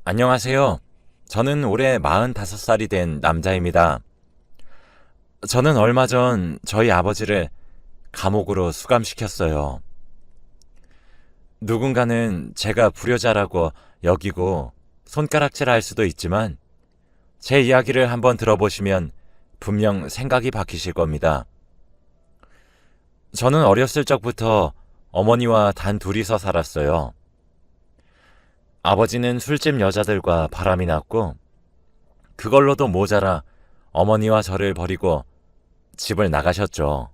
안녕하세요. 저는 올해 45살이 된 남자입니다. 저는 얼마 전 저희 아버지를 감옥으로 수감시켰어요. 누군가는 제가 불효자라고 여기고 손가락질 할 수도 있지만 제 이야기를 한번 들어보시면 분명 생각이 바뀌실 겁니다. 저는 어렸을 적부터 어머니와 단 둘이서 살았어요. 아버지는 술집 여자들과 바람이 났고 그걸로도 모자라 어머니와 저를 버리고 집을 나가셨죠.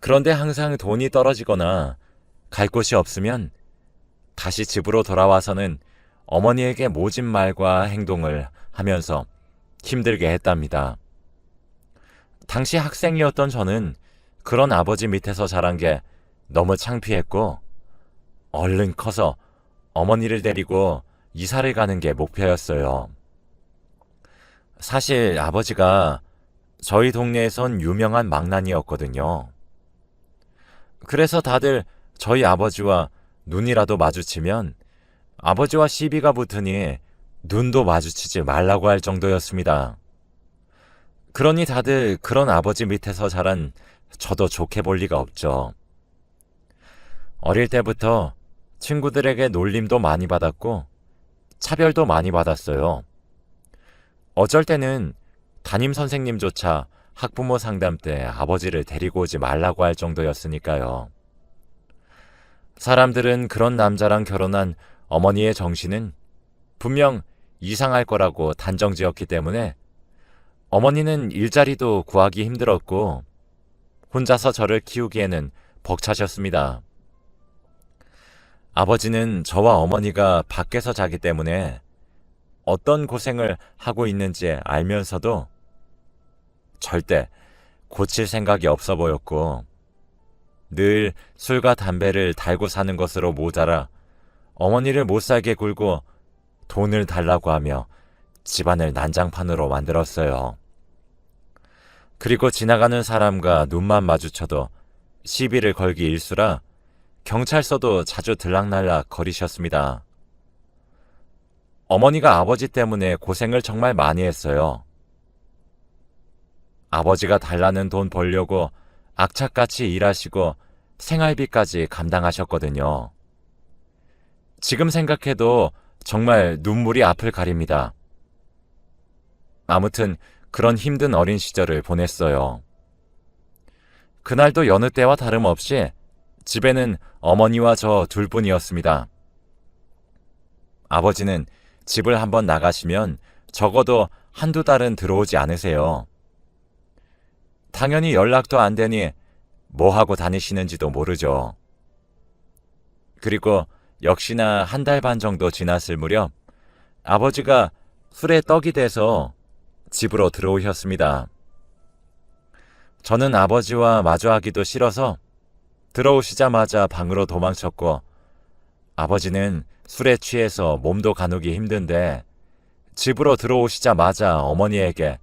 그런데 항상 돈이 떨어지거나 갈 곳이 없으면 다시 집으로 돌아와서는 어머니에게 모진 말과 행동을 하면서 힘들게 했답니다. 당시 학생이었던 저는 그런 아버지 밑에서 자란 게 너무 창피했고 얼른 커서 어머니를 데리고 이사를 가는 게 목표였어요. 사실 아버지가 저희 동네에선 유명한 망나니였거든요. 그래서 다들 저희 아버지와 눈이라도 마주치면 아버지와 시비가 붙으니 눈도 마주치지 말라고 할 정도였습니다. 그러니 다들 그런 아버지 밑에서 자란 저도 좋게 볼 리가 없죠. 어릴 때부터 친구들에게 놀림도 많이 받았고 차별도 많이 받았어요. 어쩔 때는 담임 선생님조차 학부모 상담 때 아버지를 데리고 오지 말라고 할 정도였으니까요. 사람들은 그런 남자랑 결혼한 어머니의 정신은 분명 이상할 거라고 단정지었기 때문에 어머니는 일자리도 구하기 힘들었고 혼자서 저를 키우기에는 벅차셨습니다. 아버지는 저와 어머니가 밖에서 자기 때문에 어떤 고생을 하고 있는지 알면서도 절대 고칠 생각이 없어 보였고 늘 술과 담배를 달고 사는 것으로 모자라 어머니를 못살게 굴고 돈을 달라고 하며 집안을 난장판으로 만들었어요. 그리고 지나가는 사람과 눈만 마주쳐도 시비를 걸기 일쑤라 경찰서도 자주 들락날락 거리셨습니다. 어머니가 아버지 때문에 고생을 정말 많이 했어요. 아버지가 달라는 돈 벌려고 악착같이 일하시고 생활비까지 감당하셨거든요. 지금 생각해도 정말 눈물이 앞을 가립니다. 아무튼 그런 힘든 어린 시절을 보냈어요. 그날도 여느 때와 다름없이 집에는 어머니와 저 둘뿐이었습니다. 아버지는 집을 한번 나가시면 적어도 한두 달은 들어오지 않으세요. 당연히 연락도 안 되니 뭐 하고 다니시는지도 모르죠. 그리고 역시나 한 달 반 정도 지났을 무렵 아버지가 술에 떡이 돼서 집으로 들어오셨습니다. 저는 아버지와 마주하기도 싫어서 들어오시자마자 방으로 도망쳤고 아버지는 술에 취해서 몸도 가누기 힘든데 집으로 들어오시자마자 어머니에게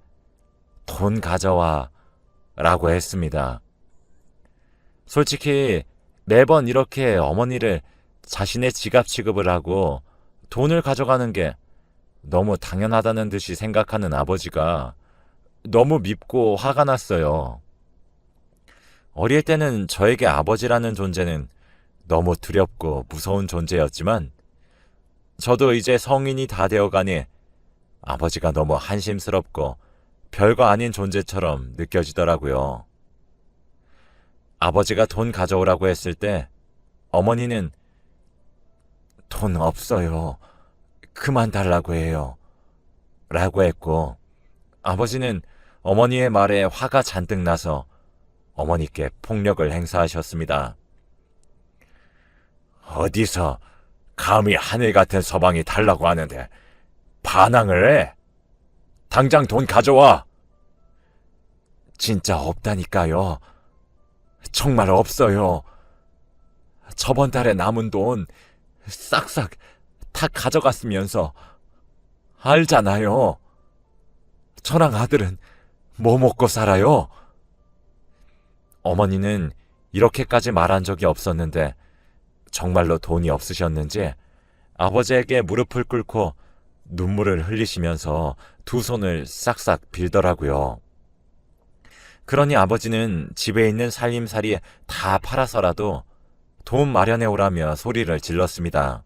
돈 가져와 라고 했습니다. 솔직히 매번 이렇게 어머니를 자신의 지갑 취급을 하고 돈을 가져가는 게 너무 당연하다는 듯이 생각하는 아버지가 너무 밉고 화가 났어요. 어릴 때는 저에게 아버지라는 존재는 너무 두렵고 무서운 존재였지만 저도 이제 성인이 다 되어가니 아버지가 너무 한심스럽고 별거 아닌 존재처럼 느껴지더라고요. 아버지가 돈 가져오라고 했을 때 어머니는 돈 없어요. 그만 달라고 해요. 라고 했고 아버지는 어머니의 말에 화가 잔뜩 나서 어머니께 폭력을 행사하셨습니다. 어디서 감히 하늘 같은 서방이 달라고 하는데 반항을 해? 당장 돈 가져와! 진짜 없다니까요. 정말 없어요. 저번 달에 남은 돈 싹싹 다 가져갔으면서 알잖아요. 저랑 아들은 뭐 먹고 살아요? 어머니는 이렇게까지 말한 적이 없었는데 정말로 돈이 없으셨는지 아버지에게 무릎을 꿇고 눈물을 흘리시면서 두 손을 싹싹 빌더라고요. 그러니 아버지는 집에 있는 살림살이 다 팔아서라도 돈 마련해 오라며 소리를 질렀습니다.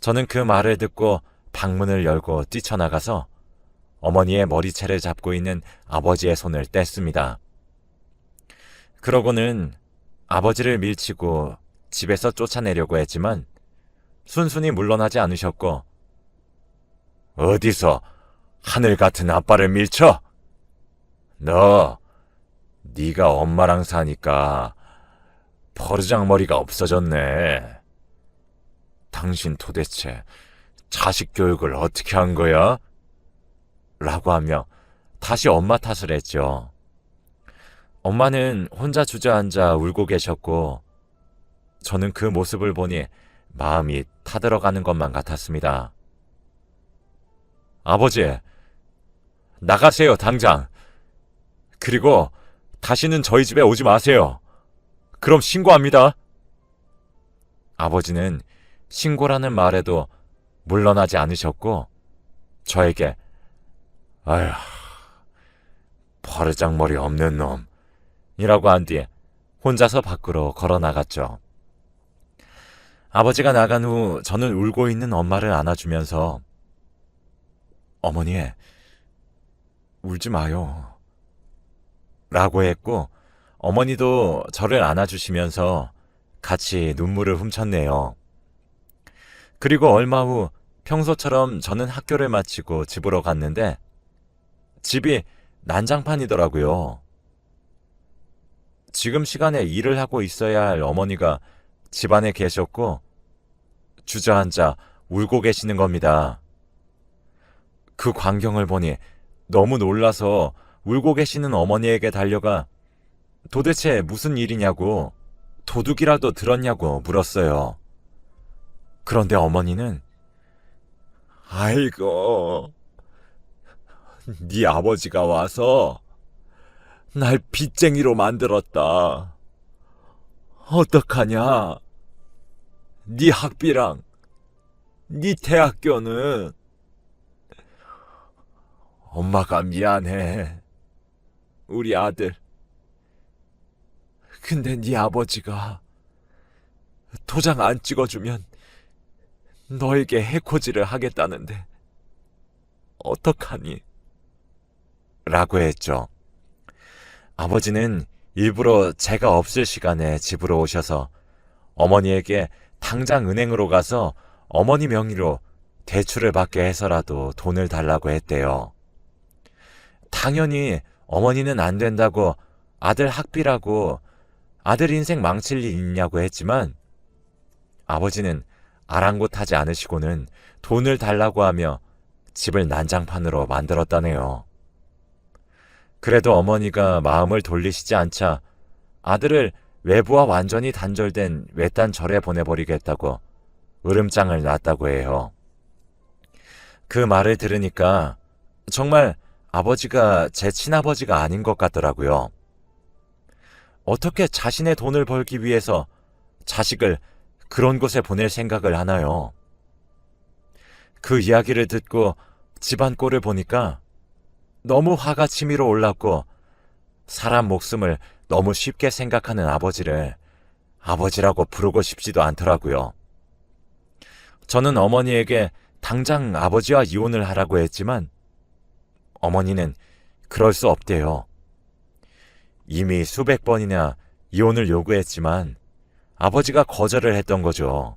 저는 그 말을 듣고 방문을 열고 뛰쳐나가서 어머니의 머리채를 잡고 있는 아버지의 손을 뗐습니다. 그러고는 아버지를 밀치고 집에서 쫓아내려고 했지만 순순히 물러나지 않으셨고, 어디서 하늘 같은 아빠를 밀쳐? 네가 엄마랑 사니까 버르장머리가 없어졌네. 당신 도대체 자식 교육을 어떻게 한 거야? 라고 하며 다시 엄마 탓을 했죠. 엄마는 혼자 주저앉아 울고 계셨고, 저는 그 모습을 보니 마음이 타들어가는 것만 같았습니다. 아버지, 나가세요, 당장. 그리고 다시는 저희 집에 오지 마세요. 그럼 신고합니다. 아버지는 신고라는 말에도 물러나지 않으셨고, 저에게 아휴, 버르장머리 없는 놈이라고 한 뒤에 혼자서 밖으로 걸어 나갔죠. 아버지가 나간 후 저는 울고 있는 엄마를 안아주면서 어머니, 울지 마요. 라고 했고, 어머니도 저를 안아주시면서 같이 눈물을 훔쳤네요. 그리고 얼마 후 평소처럼 저는 학교를 마치고 집으로 갔는데 집이 난장판이더라고요. 지금 시간에 일을 하고 있어야 할 어머니가 집 안에 계셨고 주저앉아 울고 계시는 겁니다. 그 광경을 보니 너무 놀라서 울고 계시는 어머니에게 달려가 도대체 무슨 일이냐고, 도둑이라도 들었냐고 물었어요. 그런데 어머니는 아이고, 네 아버지가 와서 날 빚쟁이로 만들었다. 어떡하냐? 네 학비랑 네 대학교는. 엄마가 미안해. 우리 아들. 근데 네 아버지가 도장 안 찍어주면 너에게 해코지를 하겠다는데 어떡하니? 라고 했죠. 아버지는 일부러 제가 없을 시간에 집으로 오셔서 어머니에게 당장 은행으로 가서 어머니 명의로 대출을 받게 해서라도 돈을 달라고 했대요. 당연히 어머니는 안 된다고, 아들 학비라고 아들 인생 망칠 일 있냐고 했지만 아버지는 아랑곳하지 않으시고는 돈을 달라고 하며 집을 난장판으로 만들었다네요. 그래도 어머니가 마음을 돌리시지 않자 아들을 외부와 완전히 단절된 외딴 절에 보내버리겠다고 으름장을 놨다고 해요. 그 말을 들으니까 정말 아버지가 제 친아버지가 아닌 것 같더라고요. 어떻게 자신의 돈을 벌기 위해서 자식을 그런 곳에 보낼 생각을 하나요? 그 이야기를 듣고 집안 꼴을 보니까 너무 화가 치밀어 올랐고, 사람 목숨을 너무 쉽게 생각하는 아버지를 아버지라고 부르고 싶지도 않더라고요. 저는 어머니에게 당장 아버지와 이혼을 하라고 했지만 어머니는 그럴 수 없대요. 이미 수백 번이나 이혼을 요구했지만 아버지가 거절을 했던 거죠.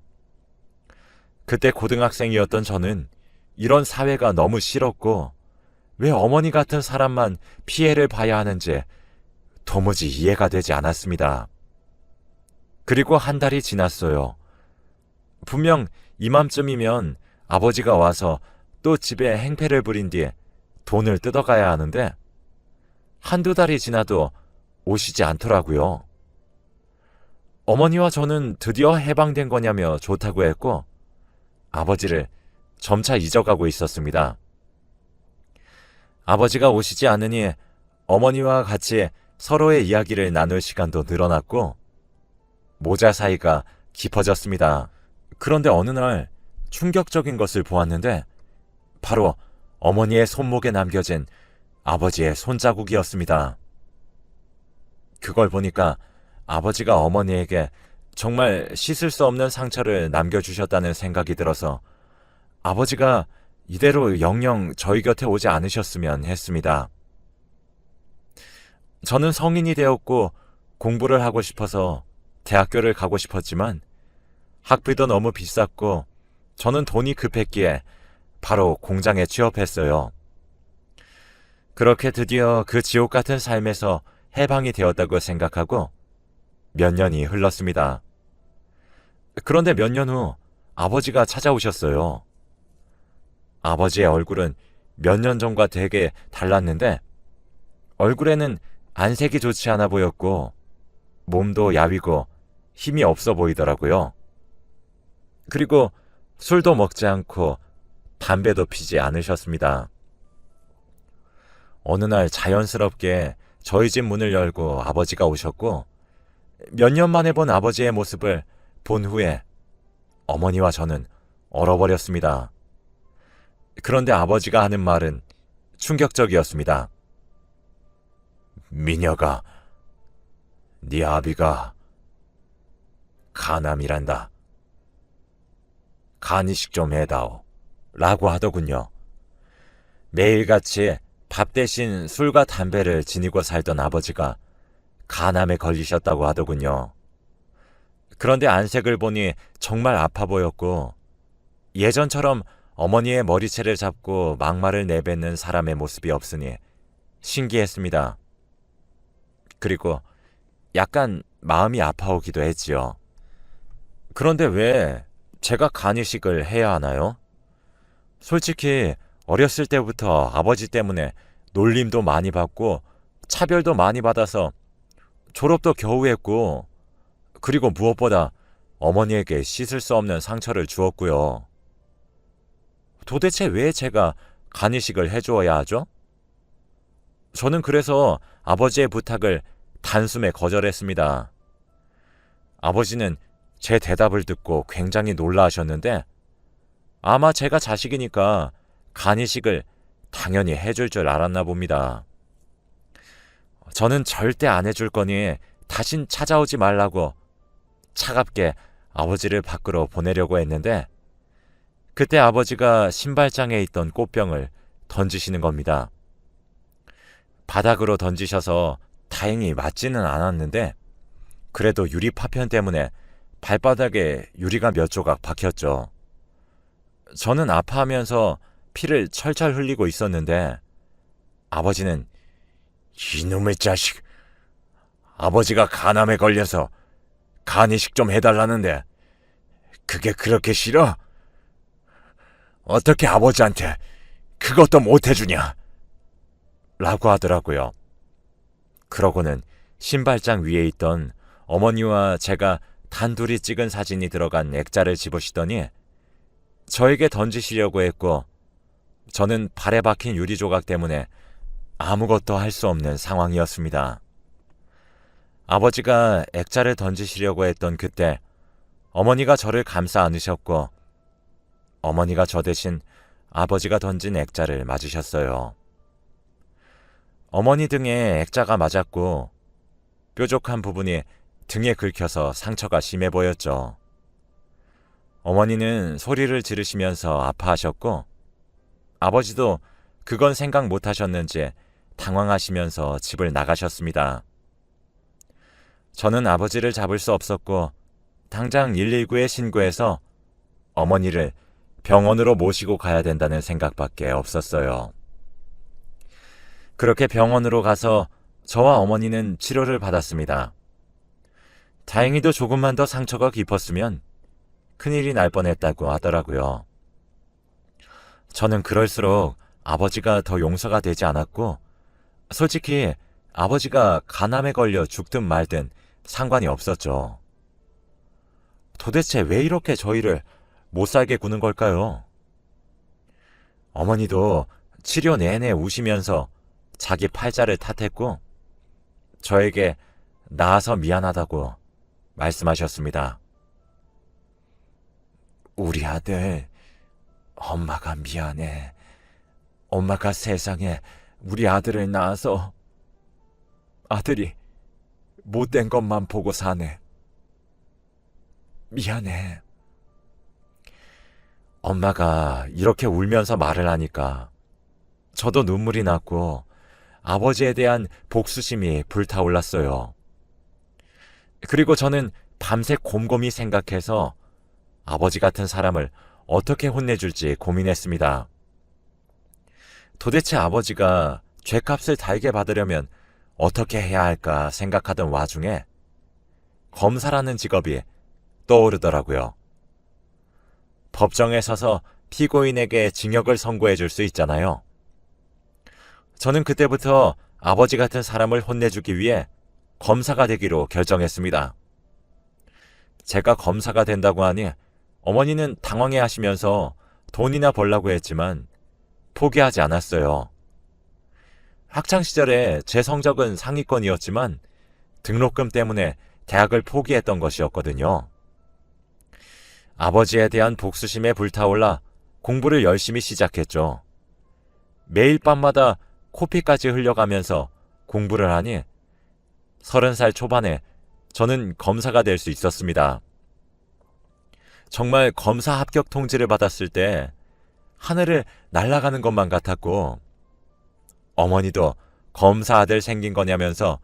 그때 고등학생이었던 저는 이런 사회가 너무 싫었고 왜 어머니 같은 사람만 피해를 봐야 하는지 도무지 이해가 되지 않았습니다. 그리고 한 달이 지났어요. 분명 이맘쯤이면 아버지가 와서 또 집에 행패를 부린 뒤에 돈을 뜯어가야 하는데 한두 달이 지나도 오시지 않더라고요. 어머니와 저는 드디어 해방된 거냐며 좋다고 했고 아버지를 점차 잊어가고 있었습니다. 아버지가 오시지 않으니 어머니와 같이 서로의 이야기를 나눌 시간도 늘어났고 모자 사이가 깊어졌습니다. 그런데 어느 날 충격적인 것을 보았는데 바로 어머니의 손목에 남겨진 아버지의 손자국이었습니다. 그걸 보니까 아버지가 어머니에게 정말 씻을 수 없는 상처를 남겨주셨다는 생각이 들어서 아버지가 이대로 영영 저희 곁에 오지 않으셨으면 했습니다. 저는 성인이 되었고 공부를 하고 싶어서 대학교를 가고 싶었지만 학비도 너무 비쌌고 저는 돈이 급했기에 바로 공장에 취업했어요. 그렇게 드디어 그 지옥 같은 삶에서 해방이 되었다고 생각하고 몇 년이 흘렀습니다. 그런데 몇 년 후 아버지가 찾아오셨어요. 아버지의 얼굴은 몇 년 전과 되게 달랐는데 얼굴에는 안색이 좋지 않아 보였고 몸도 야위고 힘이 없어 보이더라고요. 그리고 술도 먹지 않고 담배도 피지 않으셨습니다. 어느 날 자연스럽게 저희 집 문을 열고 아버지가 오셨고 몇 년 만에 본 아버지의 모습을 본 후에 어머니와 저는 얼어버렸습니다. 그런데 아버지가 하는 말은 충격적이었습니다. 미녀가 네 아비가 간암이란다. 간이식 좀 해다오. 라고 하더군요. 매일같이 밥 대신 술과 담배를 지니고 살던 아버지가 간암에 걸리셨다고 하더군요. 그런데 안색을 보니 정말 아파 보였고 예전처럼 어머니의 머리채를 잡고 막말을 내뱉는 사람의 모습이 없으니 신기했습니다. 그리고 약간 마음이 아파오기도 했지요. 그런데 왜 제가 간이식을 해야 하나요? 솔직히 어렸을 때부터 아버지 때문에 놀림도 많이 받고 차별도 많이 받아서 졸업도 겨우 했고 그리고 무엇보다 어머니에게 씻을 수 없는 상처를 주었고요. 도대체 왜 제가 간이식을 해주어야 하죠? 저는 그래서 아버지의 부탁을 단숨에 거절했습니다. 아버지는 제 대답을 듣고 굉장히 놀라하셨는데 아마 제가 자식이니까 간이식을 당연히 해줄 줄 알았나 봅니다. 저는 절대 안 해줄 거니 다신 찾아오지 말라고 차갑게 아버지를 밖으로 보내려고 했는데 그때 아버지가 신발장에 있던 꽃병을 던지시는 겁니다. 바닥으로 던지셔서 다행히 맞지는 않았는데 그래도 유리 파편 때문에 발바닥에 유리가 몇 조각 박혔죠. 저는 아파하면서 피를 철철 흘리고 있었는데 아버지는 이놈의 자식, 아버지가 간암에 걸려서 간이식 좀 해달라는데 그게 그렇게 싫어? 어떻게 아버지한테 그것도 못 해주냐? 라고 하더라고요. 그러고는 신발장 위에 있던 어머니와 제가 단둘이 찍은 사진이 들어간 액자를 집으시더니 저에게 던지시려고 했고 저는 발에 박힌 유리 조각 때문에 아무것도 할 수 없는 상황이었습니다. 아버지가 액자를 던지시려고 했던 그때 어머니가 저를 감싸 안으셨고 어머니가 저 대신 아버지가 던진 액자를 맞으셨어요. 어머니 등에 액자가 맞았고 뾰족한 부분이 등에 긁혀서 상처가 심해 보였죠. 어머니는 소리를 지르시면서 아파하셨고 아버지도 그건 생각 못하셨는지 당황하시면서 집을 나가셨습니다. 저는 아버지를 잡을 수 없었고 당장 119에 신고해서 어머니를 병원으로 모시고 가야 된다는 생각밖에 없었어요. 그렇게 병원으로 가서 저와 어머니는 치료를 받았습니다. 다행히도 조금만 더 상처가 깊었으면 큰일이 날 뻔했다고 하더라고요. 저는 그럴수록 아버지가 더 용서가 되지 않았고 솔직히 아버지가 간암에 걸려 죽든 말든 상관이 없었죠. 도대체 왜 이렇게 저희를 못살게 구는 걸까요? 어머니도 치료 내내 우시면서 자기 팔자를 탓했고 저에게 나아서 미안하다고 말씀하셨습니다. 우리 아들, 엄마가 미안해. 엄마가 세상에 우리 아들을 낳아서 아들이 못된 것만 보고 사네. 미안해. 엄마가 이렇게 울면서 말을 하니까 저도 눈물이 났고 아버지에 대한 복수심이 불타올랐어요. 그리고 저는 밤새 곰곰이 생각해서 아버지 같은 사람을 어떻게 혼내줄지 고민했습니다. 도대체 아버지가 죗값을 달게 받으려면 어떻게 해야 할까 생각하던 와중에 검사라는 직업이 떠오르더라고요. 법정에 서서 피고인에게 징역을 선고해 줄 수 있잖아요. 저는 그때부터 아버지 같은 사람을 혼내주기 위해 검사가 되기로 결정했습니다. 제가 검사가 된다고 하니 어머니는 당황해 하시면서 돈이나 벌라고 했지만 포기하지 않았어요. 학창시절에 제 성적은 상위권이었지만 등록금 때문에 대학을 포기했던 것이었거든요. 아버지에 대한 복수심에 불타올라 공부를 열심히 시작했죠. 매일 밤마다 코피까지 흘려가면서 공부를 하니 30살 초반에 저는 검사가 될 수 있었습니다. 정말 검사 합격 통지를 받았을 때 하늘을 날아가는 것만 같았고 어머니도 검사 아들 생긴 거냐면서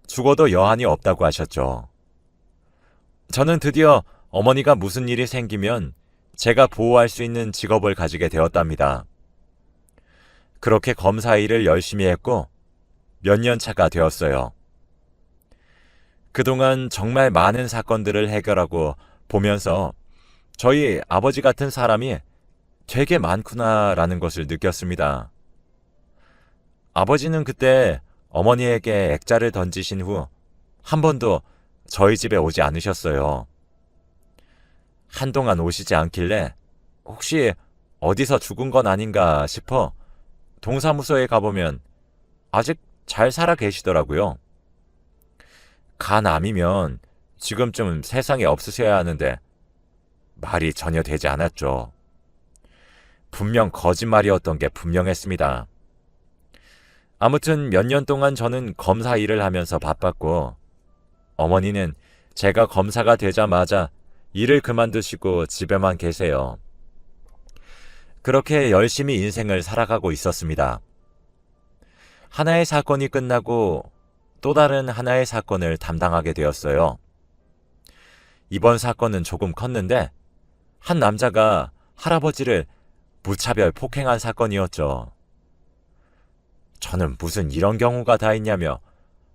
죽어도 여한이 없다고 하셨죠. 저는 드디어 어머니가 무슨 일이 생기면 제가 보호할 수 있는 직업을 가지게 되었답니다. 그렇게 검사 일을 열심히 했고 몇 년 차가 되었어요. 그동안 정말 많은 사건들을 해결하고 보면서 저희 아버지 같은 사람이 되게 많구나라는 것을 느꼈습니다. 아버지는 그때 어머니에게 액자를 던지신 후 한 번도 저희 집에 오지 않으셨어요. 한동안 오시지 않길래 혹시 어디서 죽은 건 아닌가 싶어 동사무소에 가보면 아직 잘 살아 계시더라고요. 간암이면 지금쯤 세상에 없으셔야 하는데 말이 전혀 되지 않았죠. 분명 거짓말이었던 게 분명했습니다. 아무튼 몇 년 동안 저는 검사 일을 하면서 바빴고 어머니는 제가 검사가 되자마자 일을 그만두시고 집에만 계세요. 그렇게 열심히 인생을 살아가고 있었습니다. 하나의 사건이 끝나고 또 다른 하나의 사건을 담당하게 되었어요. 이번 사건은 조금 컸는데 한 남자가 할아버지를 무차별 폭행한 사건이었죠. 저는 무슨 이런 경우가 다 있냐며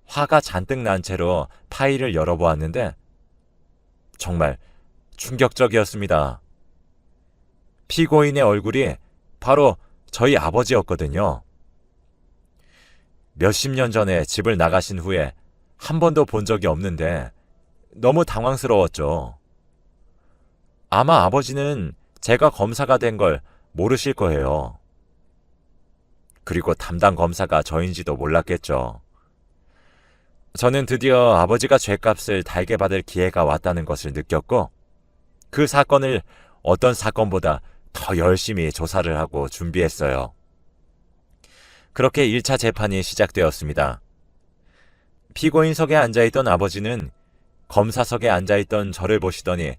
화가 잔뜩 난 채로 파일을 열어보았는데 정말 충격적이었습니다. 피고인의 얼굴이 바로 저희 아버지였거든요. 몇십 년 전에 집을 나가신 후에 한 번도 본 적이 없는데 너무 당황스러웠죠. 아마 아버지는 제가 검사가 된 걸 모르실 거예요. 그리고 담당 검사가 저인지도 몰랐겠죠. 저는 드디어 아버지가 죗값을 달게 받을 기회가 왔다는 것을 느꼈고 그 사건을 어떤 사건보다 더 열심히 조사를 하고 준비했어요. 그렇게 1차 재판이 시작되었습니다. 피고인석에 앉아있던 아버지는 검사석에 앉아있던 저를 보시더니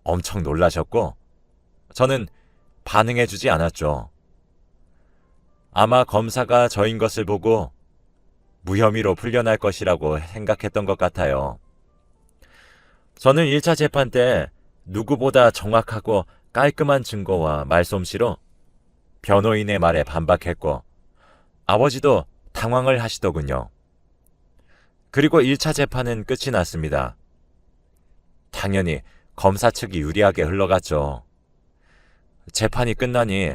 엄청 놀라셨고 저는 반응해주지 않았죠. 아마 검사가 저인 것을 보고 무혐의로 풀려날 것이라고 생각했던 것 같아요. 저는 1차 재판 때 누구보다 정확하고 깔끔한 증거와 말솜씨로 변호인의 말에 반박했고 아버지도 당황을 하시더군요. 그리고 1차 재판은 끝이 났습니다. 당연히 검사 측이 유리하게 흘러갔죠. 재판이 끝나니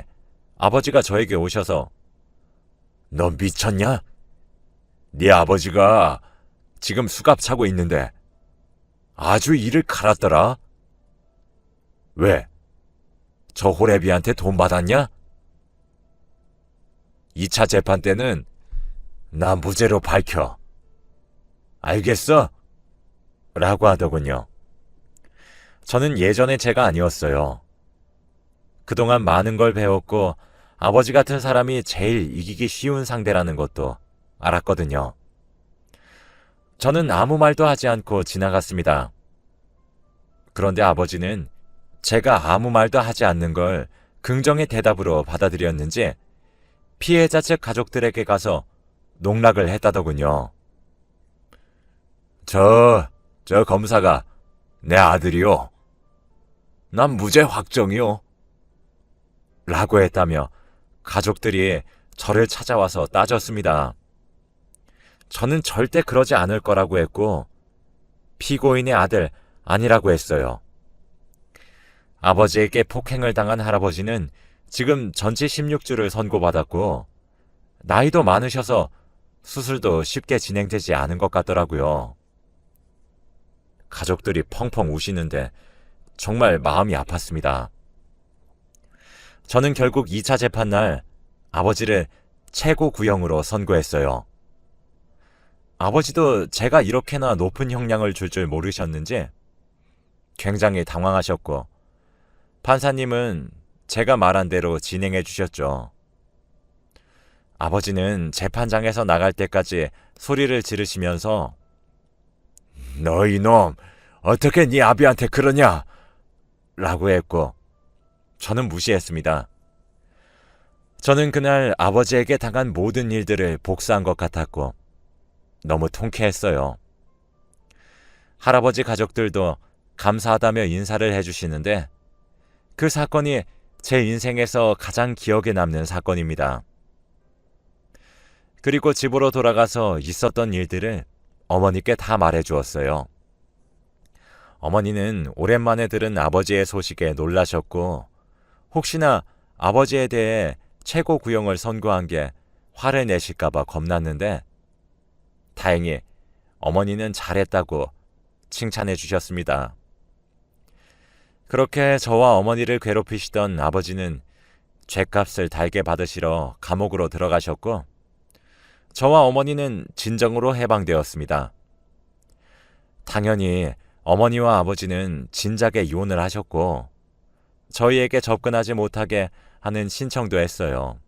아버지가 저에게 오셔서 너 미쳤냐? 네 아버지가 지금 수갑 차고 있는데 아주 이를 갈았더라. 왜? 저 호래비한테 돈 받았냐? 2차 재판 때는 나 무죄로 밝혀. 알겠어? 라고 하더군요. 저는 예전의 제가 아니었어요. 그동안 많은 걸 배웠고 아버지 같은 사람이 제일 이기기 쉬운 상대라는 것도 알았거든요. 저는 아무 말도 하지 않고 지나갔습니다. 그런데 아버지는 제가 아무 말도 하지 않는 걸 긍정의 대답으로 받아들였는지 피해자 측 가족들에게 가서 농락을 했다더군요. 저 검사가 내 아들이요. 난 무죄 확정이요. 라고 했다며 가족들이 저를 찾아와서 따졌습니다. 저는 절대 그러지 않을 거라고 했고 피고인의 아들 아니라고 했어요. 아버지에게 폭행을 당한 할아버지는 지금 전치 16주를 선고받았고 나이도 많으셔서 수술도 쉽게 진행되지 않은 것 같더라고요. 가족들이 펑펑 우시는데 정말 마음이 아팠습니다. 저는 결국 2차 재판 날 아버지를 최고 구형으로 선고했어요. 아버지도 제가 이렇게나 높은 형량을 줄 줄 모르셨는지 굉장히 당황하셨고 판사님은 제가 말한 대로 진행해 주셨죠. 아버지는 재판장에서 나갈 때까지 소리를 지르시면서 너 이놈 어떻게 네 아비한테 그러냐? 라고 했고 저는 무시했습니다. 저는 그날 아버지에게 당한 모든 일들을 복수한 것 같았고 너무 통쾌했어요. 할아버지 가족들도 감사하다며 인사를 해주시는데 그 사건이 제 인생에서 가장 기억에 남는 사건입니다. 그리고 집으로 돌아가서 있었던 일들을 어머니께 다 말해주었어요. 어머니는 오랜만에 들은 아버지의 소식에 놀라셨고 혹시나 아버지에 대해 최고 구형을 선고한 게 화를 내실까봐 겁났는데 다행히 어머니는 잘했다고 칭찬해 주셨습니다. 그렇게 저와 어머니를 괴롭히시던 아버지는 죗값을 달게 받으시러 감옥으로 들어가셨고 저와 어머니는 진정으로 해방되었습니다. 당연히 어머니와 아버지는 진작에 이혼을 하셨고 저희에게 접근하지 못하게 하는 신청도 했어요.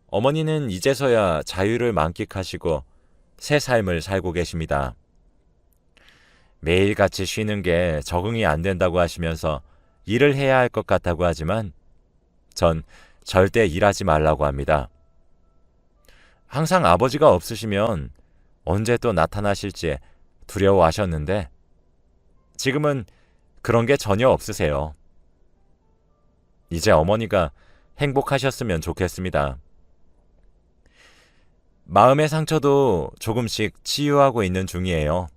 어머니는 이제서야 자유를 만끽하시고 새 삶을 살고 계십니다. 매일같이 쉬는 게 적응이 안 된다고 하시면서 일을 해야 할 것 같다고 하지만 전 절대 일하지 말라고 합니다. 항상 아버지가 없으시면 언제 또 나타나실지 두려워하셨는데 지금은 그런 게 전혀 없으세요. 이제 어머니가 행복하셨으면 좋겠습니다. 마음의 상처도 조금씩 치유하고 있는 중이에요.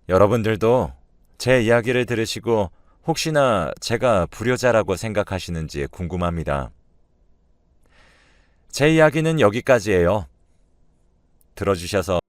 여러분들도 제 이야기를 들으시고 혹시나 제가 불효자라고 생각하시는지 궁금합니다. 제 이야기는 여기까지예요. 들어주셔서